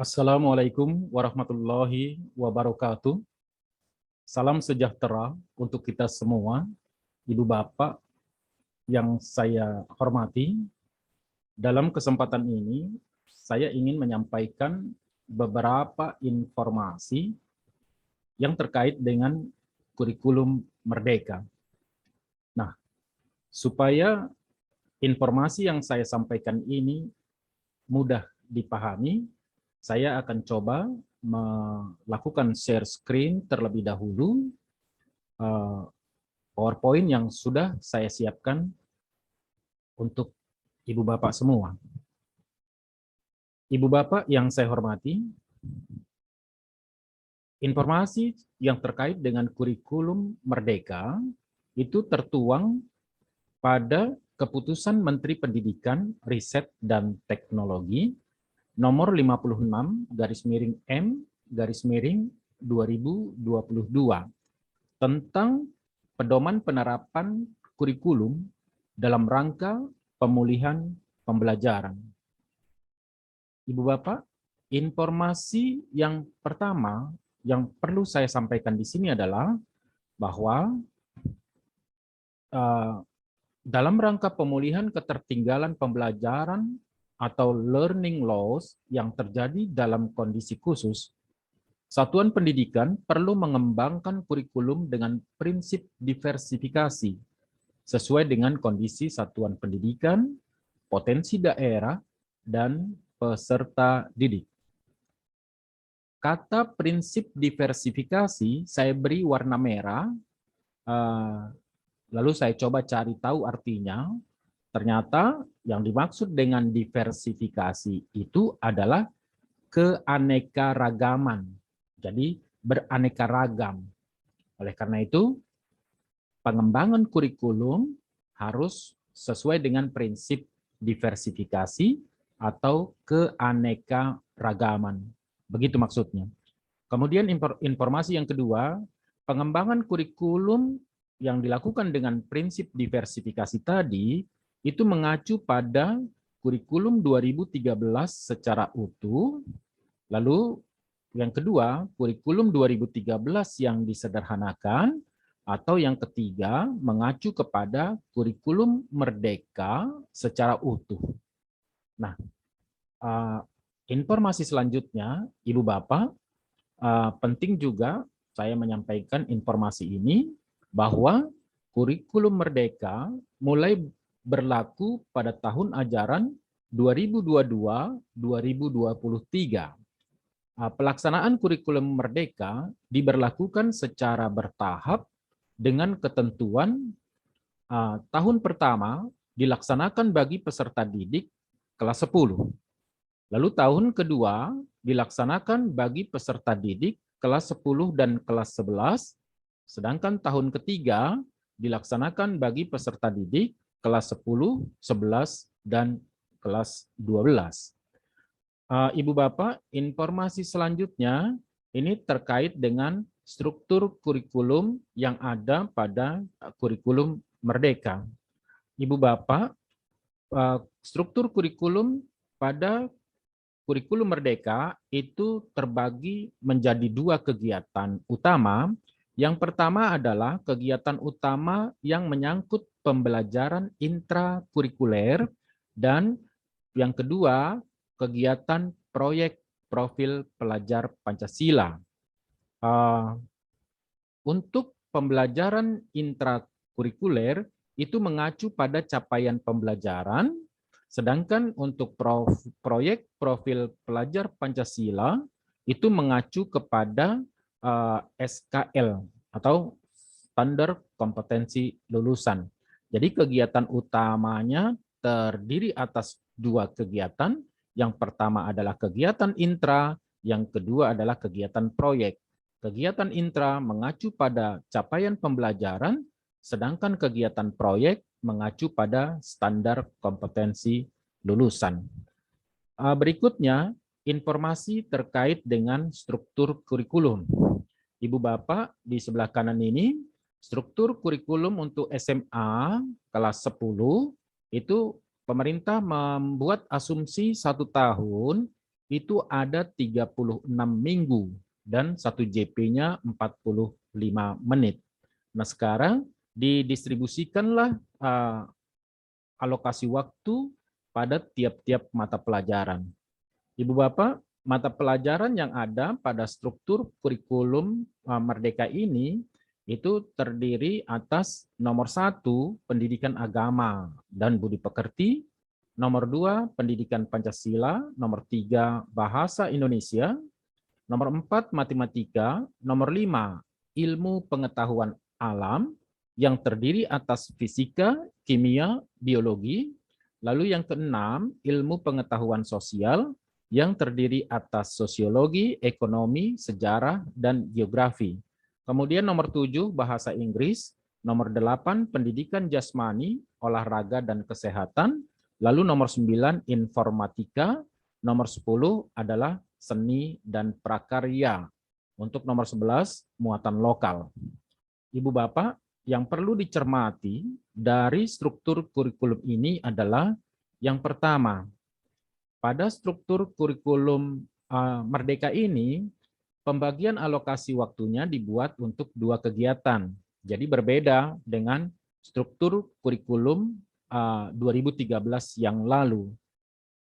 Assalamualaikum warahmatullahi wabarakatuh. Salam sejahtera untuk kita semua, Ibu Bapak yang saya hormati. Dalam kesempatan ini, saya ingin menyampaikan beberapa informasi yang terkait dengan kurikulum Merdeka. Nah, supaya informasi yang saya sampaikan ini mudah dipahami, saya akan coba melakukan share screen terlebih dahulu PowerPoint yang sudah saya siapkan untuk Ibu Bapak semua. Ibu Bapak yang saya hormati, informasi yang terkait dengan kurikulum Merdeka itu tertuang pada Keputusan Menteri Pendidikan, Riset, dan Teknologi nomor 56/M/2022 tentang pedoman penerapan kurikulum dalam rangka pemulihan pembelajaran. Ibu Bapak, informasi yang pertama yang perlu saya sampaikan di sini adalah bahwa dalam rangka pemulihan ketertinggalan pembelajaran atau learning loss yang terjadi dalam kondisi khusus, satuan pendidikan perlu mengembangkan kurikulum dengan prinsip diversifikasi sesuai dengan kondisi satuan pendidikan, potensi daerah, dan peserta didik. Kata prinsip diversifikasi saya beri warna merah, lalu saya coba cari tahu artinya. Ternyata yang dimaksud dengan diversifikasi itu adalah keanekaragaman. Jadi beraneka ragam. Oleh karena itu, pengembangan kurikulum harus sesuai dengan prinsip diversifikasi atau keanekaragaman. Begitu maksudnya. Kemudian informasi yang kedua, pengembangan kurikulum yang dilakukan dengan prinsip diversifikasi tadi itu mengacu pada kurikulum 2013 secara utuh. Lalu yang kedua, kurikulum 2013 yang disederhanakan, atau yang ketiga, mengacu kepada kurikulum Merdeka secara utuh. Nah, informasi selanjutnya, Ibu Bapak, penting juga saya menyampaikan informasi ini bahwa kurikulum Merdeka mulai berlaku pada tahun ajaran 2022-2023. Pelaksanaan kurikulum Merdeka diberlakukan secara bertahap dengan ketentuan tahun pertama dilaksanakan bagi peserta didik kelas 10. Lalu tahun kedua dilaksanakan bagi peserta didik kelas 10 dan kelas 11, sedangkan tahun ketiga dilaksanakan bagi peserta didik kelas 10, 11, dan kelas 12. Ibu Bapak, informasi selanjutnya ini terkait dengan struktur kurikulum yang ada pada kurikulum Merdeka. Ibu Bapak, struktur kurikulum pada kurikulum Merdeka itu terbagi menjadi dua kegiatan utama. Yang pertama adalah kegiatan utama yang menyangkut pembelajaran intrakurikuler, dan yang kedua kegiatan proyek profil pelajar Pancasila. Untuk pembelajaran intrakurikuler itu mengacu pada capaian pembelajaran, sedangkan untuk proyek profil pelajar Pancasila itu mengacu kepada SKL atau standar kompetensi lulusan. Jadi kegiatan utamanya terdiri atas dua kegiatan. Yang pertama adalah kegiatan intra, yang kedua adalah kegiatan proyek. Kegiatan intra mengacu pada capaian pembelajaran, sedangkan kegiatan proyek mengacu pada standar kompetensi lulusan. Berikutnya, informasi terkait dengan struktur kurikulum. Ibu Bapak, di sebelah kanan ini, struktur kurikulum untuk SMA kelas 10, itu pemerintah membuat asumsi 1 tahun itu ada 36 minggu dan 1 JP-nya 45 menit. Nah, sekarang didistribusikanlah alokasi waktu pada tiap-tiap mata pelajaran. Ibu Bapak, mata pelajaran yang ada pada struktur kurikulum Merdeka ini itu terdiri atas nomor 1, pendidikan agama dan budi pekerti, nomor 2, pendidikan Pancasila, nomor 3, bahasa Indonesia, nomor 4, matematika, nomor 5, ilmu pengetahuan alam yang terdiri atas fisika, kimia, biologi, lalu yang keenam, ilmu pengetahuan sosial yang terdiri atas sosiologi, ekonomi, sejarah, dan geografi. Kemudian nomor 7, bahasa Inggris, nomor 8, pendidikan jasmani, olahraga, dan kesehatan, lalu nomor 9, informatika, nomor 10 adalah seni dan prakarya. Untuk nomor 11, muatan lokal. Ibu Bapak, yang perlu dicermati dari struktur kurikulum ini adalah yang pertama, pada struktur kurikulum Merdeka ini, pembagian alokasi waktunya dibuat untuk 2 kegiatan. Jadi berbeda dengan struktur kurikulum 2013 yang lalu.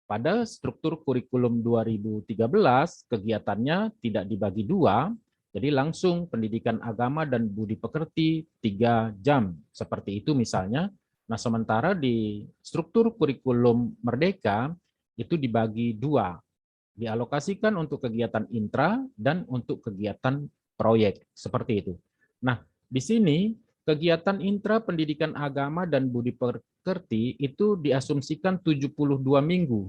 Pada struktur kurikulum 2013, kegiatannya tidak dibagi 2, jadi langsung pendidikan agama dan budi pekerti 3 jam. Seperti itu misalnya. Nah, sementara di struktur kurikulum Merdeka itu dibagi 2, dialokasikan untuk kegiatan intra dan untuk kegiatan proyek, seperti itu. Nah, di sini kegiatan intra pendidikan agama dan budi pekerti itu diasumsikan 72 minggu.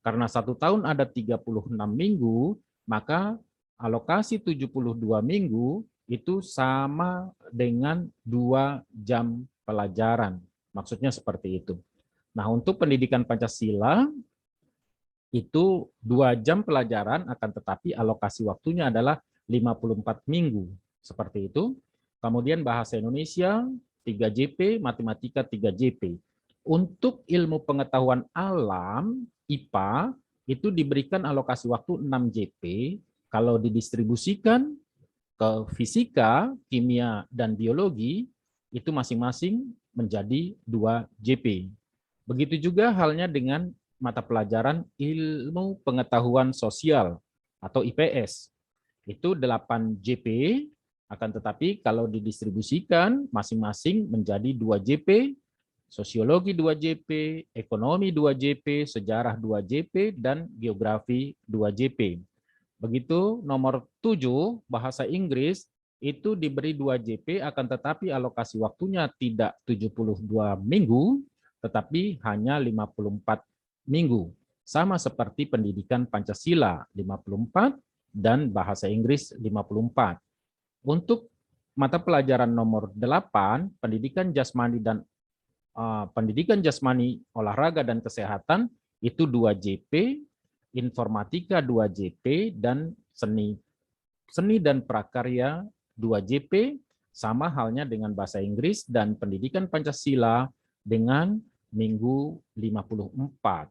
Karena 1 tahun ada 36 minggu, maka alokasi 72 minggu itu sama dengan 2 jam pelajaran. Maksudnya seperti itu. Nah, untuk pendidikan Pancasila, itu 2 jam pelajaran, akan tetapi alokasi waktunya adalah 54 minggu. Seperti itu. Kemudian bahasa Indonesia 3 JP, matematika 3 JP. Untuk ilmu pengetahuan alam, IPA, itu diberikan alokasi waktu 6 JP. Kalau didistribusikan ke fisika, kimia, dan biologi, itu masing-masing menjadi 2 JP. Begitu juga halnya dengan mata pelajaran ilmu pengetahuan sosial atau IPS. Itu 8 JP, akan tetapi kalau didistribusikan masing-masing menjadi 2 JP, sosiologi 2 JP, ekonomi 2 JP, sejarah 2 JP, dan geografi 2 JP. Begitu nomor 7, bahasa Inggris, itu diberi 2 JP, akan tetapi alokasi waktunya tidak 72 minggu, tetapi hanya 54 minggu. Sama seperti pendidikan Pancasila 54 dan bahasa Inggris 54. Untuk mata pelajaran nomor 8, pendidikan jasmani, olahraga dan kesehatan itu 2 JP, informatika 2 JP, dan seni dan prakarya 2 JP, sama halnya dengan bahasa Inggris dan pendidikan Pancasila dengan minggu 54.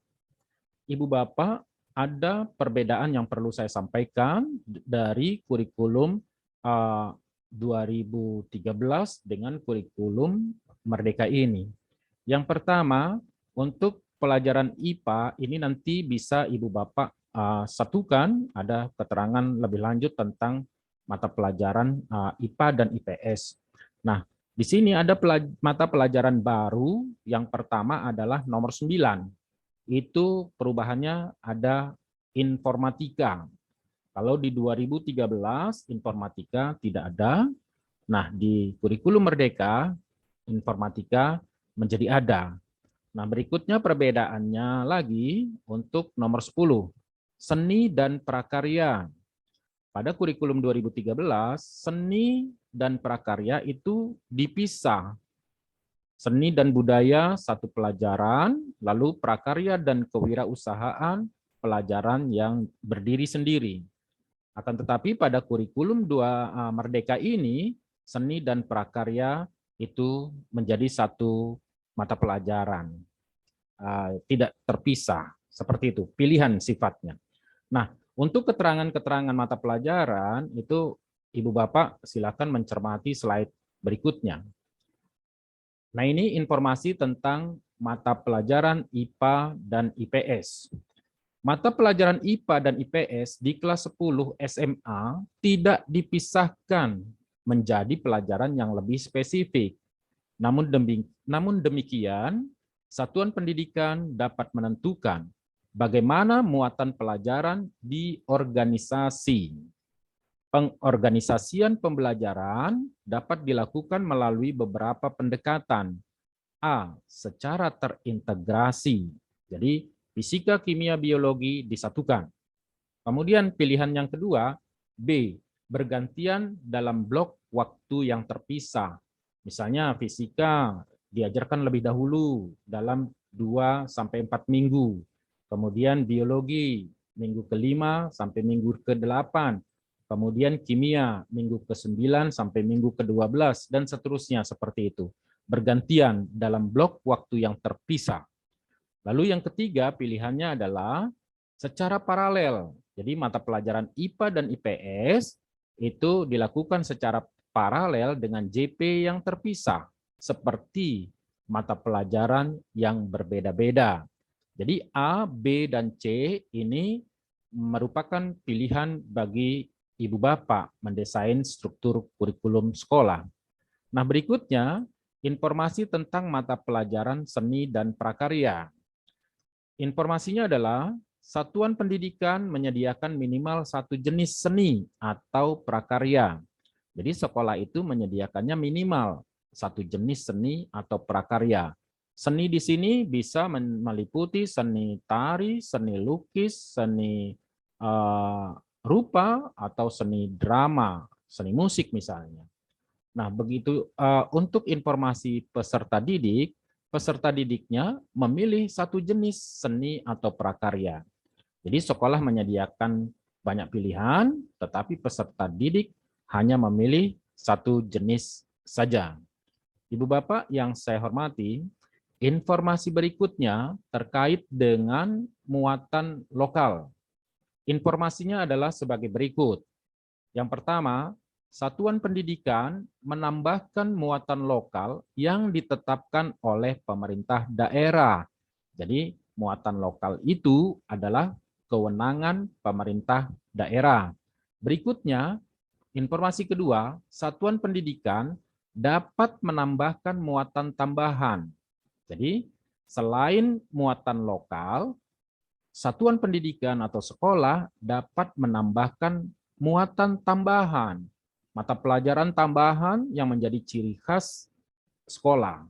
Ibu Bapak, ada perbedaan yang perlu saya sampaikan dari kurikulum 2013 dengan kurikulum Merdeka ini. Yang pertama, untuk pelajaran IPA ini nanti bisa Ibu Bapak satukan, ada keterangan lebih lanjut tentang mata pelajaran IPA dan IPS. Nah, di sini ada mata pelajaran baru, yang pertama adalah nomor 9. Itu perubahannya ada informatika. Kalau di 2013 informatika tidak ada, nah di kurikulum Merdeka informatika menjadi ada. Nah, berikutnya perbedaannya lagi untuk nomor 10, seni dan prakarya. Pada kurikulum 2013, seni dan prakarya itu dipisah. Seni dan budaya satu pelajaran, lalu prakarya dan kewirausahaan pelajaran yang berdiri sendiri. Akan tetapi pada kurikulum 2 Merdeka ini, seni dan prakarya itu menjadi satu mata pelajaran. Tidak terpisah, seperti itu, pilihan sifatnya. Nah, untuk keterangan-keterangan mata pelajaran itu Ibu Bapak silakan mencermati slide berikutnya. Nah, ini informasi tentang mata pelajaran IPA dan IPS. Mata pelajaran IPA dan IPS di kelas 10 SMA tidak dipisahkan menjadi pelajaran yang lebih spesifik. Namun demikian, satuan pendidikan dapat menentukan bagaimana muatan pelajaran di organisasi. Pengorganisasian pembelajaran dapat dilakukan melalui beberapa pendekatan. A. Secara terintegrasi. Jadi, fisika, kimia, biologi disatukan. Kemudian pilihan yang kedua, B. Bergantian dalam blok waktu yang terpisah. Misalnya fisika diajarkan lebih dahulu dalam 2-4 minggu. Kemudian biologi minggu ke-5 sampai minggu ke-8. Kemudian kimia minggu ke-9 sampai minggu ke-12 dan seterusnya seperti itu. Bergantian dalam blok waktu yang terpisah. Lalu yang ketiga pilihannya adalah secara paralel. Jadi mata pelajaran IPA dan IPS itu dilakukan secara paralel dengan JP yang terpisah, seperti mata pelajaran yang berbeda-beda. Jadi A, B, dan C ini merupakan pilihan bagi Ibu Bapak mendesain struktur kurikulum sekolah. Nah, berikutnya informasi tentang mata pelajaran seni dan prakarya. Informasinya adalah satuan pendidikan menyediakan minimal satu jenis seni atau prakarya. Jadi sekolah itu menyediakannya minimal satu jenis seni atau prakarya. Seni di sini bisa meliputi seni tari, seni lukis, seni rupa, atau seni drama, seni musik misalnya. Nah, begitu untuk informasi peserta didiknya memilih satu jenis seni atau prakarya. Jadi sekolah menyediakan banyak pilihan, tetapi peserta didik hanya memilih satu jenis saja. Ibu Bapak yang saya hormati, informasi berikutnya terkait dengan muatan lokal. Informasinya adalah sebagai berikut. Yang pertama, satuan pendidikan menambahkan muatan lokal yang ditetapkan oleh pemerintah daerah. Jadi, muatan lokal itu adalah kewenangan pemerintah daerah. Berikutnya, informasi kedua, satuan pendidikan dapat menambahkan muatan tambahan. Jadi, selain muatan lokal, satuan pendidikan atau sekolah dapat menambahkan muatan tambahan, mata pelajaran tambahan yang menjadi ciri khas sekolah.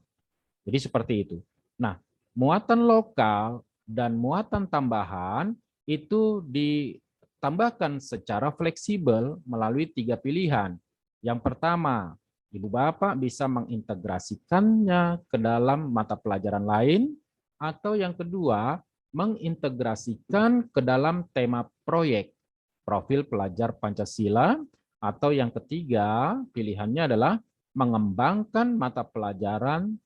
Jadi seperti itu. Nah, muatan lokal dan muatan tambahan itu ditambahkan secara fleksibel melalui 3 pilihan. Yang pertama, Ibu Bapak bisa mengintegrasikannya ke dalam mata pelajaran lain, atau yang kedua, mengintegrasikan ke dalam tema proyek, profil pelajar Pancasila, atau yang ketiga, pilihannya adalah mengembangkan mata pelajaran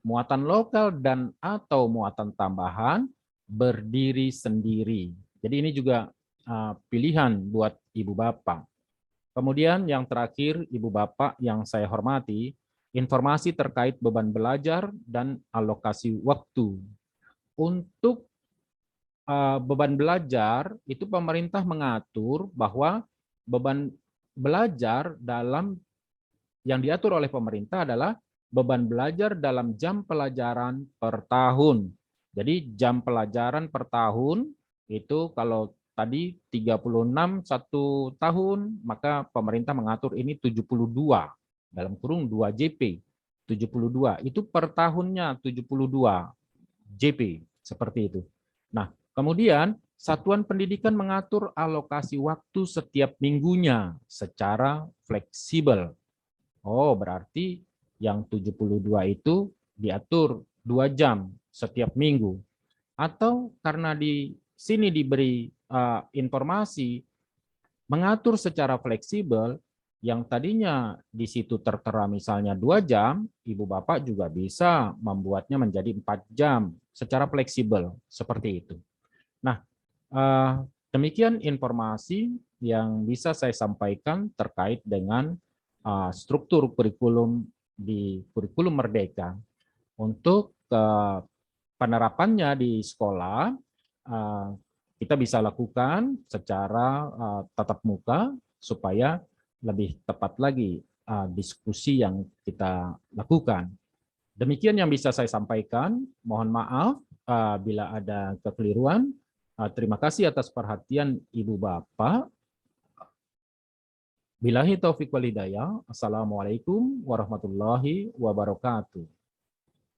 muatan lokal dan atau muatan tambahan berdiri sendiri. Jadi ini juga pilihan buat Ibu Bapak. Kemudian yang terakhir, Ibu Bapak yang saya hormati, informasi terkait beban belajar dan alokasi waktu. Untuk beban belajar, itu pemerintah mengatur bahwa beban belajar dalam yang diatur oleh pemerintah adalah beban belajar dalam jam pelajaran per tahun. Jadi jam pelajaran per tahun itu kalau tadi 36 satu tahun, maka pemerintah mengatur ini 72 dalam kurung 2 JP. 72 itu per tahunnya 72 JP seperti itu. Nah, kemudian satuan pendidikan mengatur alokasi waktu setiap minggunya secara fleksibel. Oh, berarti yang 72 itu diatur 2 jam setiap minggu. Atau karena di sini diberi informasi mengatur secara fleksibel, yang tadinya di situ tertera misalnya 2 jam, Ibu Bapak juga bisa membuatnya menjadi 4 jam secara fleksibel, seperti itu. Nah, Demikian informasi yang bisa saya sampaikan terkait dengan struktur kurikulum di kurikulum Merdeka. Untuk penerapannya di sekolah, kita bisa lakukan secara tatap muka supaya lebih tepat lagi diskusi yang kita lakukan. Demikian yang bisa saya sampaikan. Mohon maaf bila ada kekeliruan. Terima kasih atas perhatian Ibu Bapak. Billahi taufiq wal hidayah. Assalamualaikum warahmatullahi wabarakatuh.